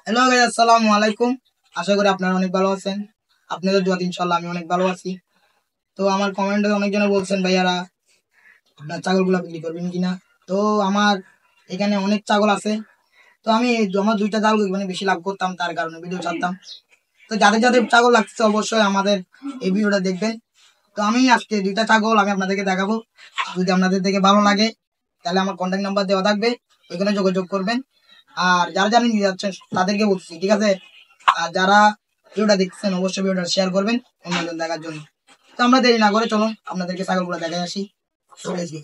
Hello guys, আসসালামু আলাইকুম। আশা করি আপনারা অনেক ভালো আছেন। আপনাদের দোয়াতে ইনশাআল্লাহ আমি অনেক ভালো আছি। তো আমার কমেন্টে অনেকজনে বলছেন ভাইয়ারা আপনার ছাগলগুলো বিক্রি করবেন কিনা। তো আমার এখানে অনেক ছাগল আছে। তো আমি আমার দুইটা ছাগল মানে বেশি লাভ করতাম, তার কারণে ভিডিও ছাড়তাম। তো যাদের যাদের ছাগল লাগছে অবশ্যই আমাদের এই ভিডিওটা দেখবেন। তো আমি আজকে দুইটা ছাগল আমি আপনাদেরকে দেখাবো। যদি আপনাদের দেখে ভালো লাগে তাহলে আমার কন্ট্যাক্ট নাম্বার দেওয়া থাকবে, ওইখানে যোগাযোগ করবেন। আর যারা যারা নিয়ে যাচ্ছেন তাদেরকে বলছি, ঠিক আছে? আর যারা ভিডিওটা দেখছেন অবশ্যই ভিডিওটা শেয়ার করবেন অন্যজন দেখার জন্য। তো আমরা দেরি না করে চলুন আপনাদেরকে ছাগলগুলো দেখাই আসি। চলে আসি।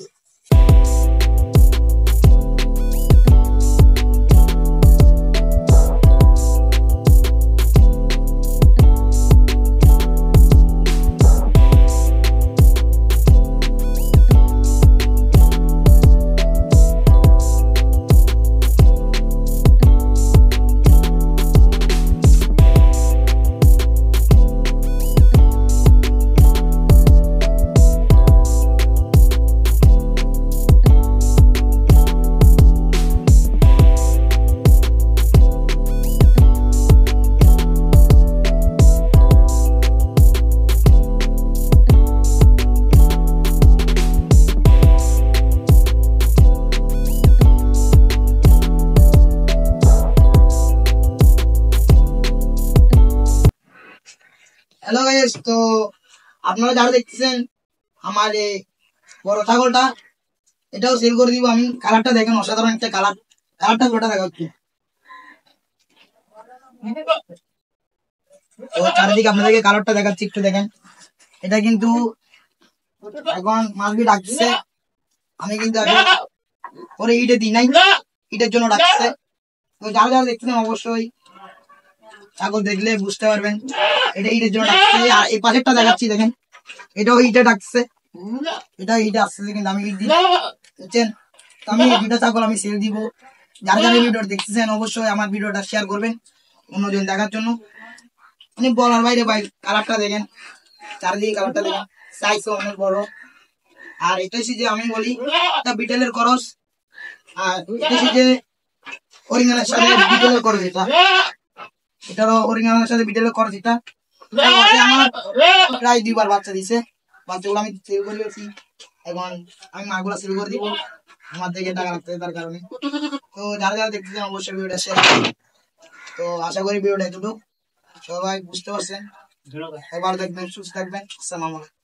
হ্যালো গাইস, তো আপনারা যারা দেখতেছেন আমার এই বড় ছাগলটা, এটাও সেল করে দিব আমি। কালারটা দেখেন, অসাধারণ একটা কালার। কালারটা গোটা দেখা হচ্ছে। তো চারিদিকে আপনাদেরকে কালারটা দেখাচ্ছি, একটু দেখেন। এটা কিন্তু এখন মাছবি ডাকছে, আমি কিন্তু এখন পরে ইটে দিই নাই, ইটের জন্য ডাকছে। তো যারা যারা দেখতেছেন অবশ্যই ছাগল দেখলে বুঝতে পারবেন এটা ইটের জন্য ডাকছে। আর এই পাশেরটা দেখাচ্ছি, দেখেন এটাও ইটে ডাকছে, এটা ইটে আসছে, কিন্তু আমি ইট দিই, বুঝছেন? তো আমি এই দুটা ছাগল আমি সেল দিব। যারা যারা ভিডিওটা দেখতেছেন অবশ্যই আমার ভিডিওটা শেয়ার করবেন অন্যজন দেখার জন্য। মানে বলার বাইরে ভাই, কালারটা দেখেন, চারিদিকে কালারটা দেখেন, সাইজও অনেক বড়। আর এটা হচ্ছে যে আমি বলি এটা বিটেলের করস। আর এটা হচ্ছে যে অরিজিনালের সাথে বিটেলের করস। এটারও অরিজিনালের সাথে বিটেলের করস। এটা আমার প্রায় 2বার বাচ্চা দিছে। বাচ্চাগুলো আমি সেল করে দিয়েছি, এখন আমি মাগুলা সেল করে দিব। আমার দিকে টাকা রাখতে তার কারণে। তো যারা যারা দেখতেছেন অবশ্যই ভিডিওটা শেয়ার করুন। তো আশা করি ভিডিওটা এতটুকু সবাই বুঝতে পারছেন। এবার দেখবেন, সুস্থ থাকবেন। আসসালামু আলাইকুম।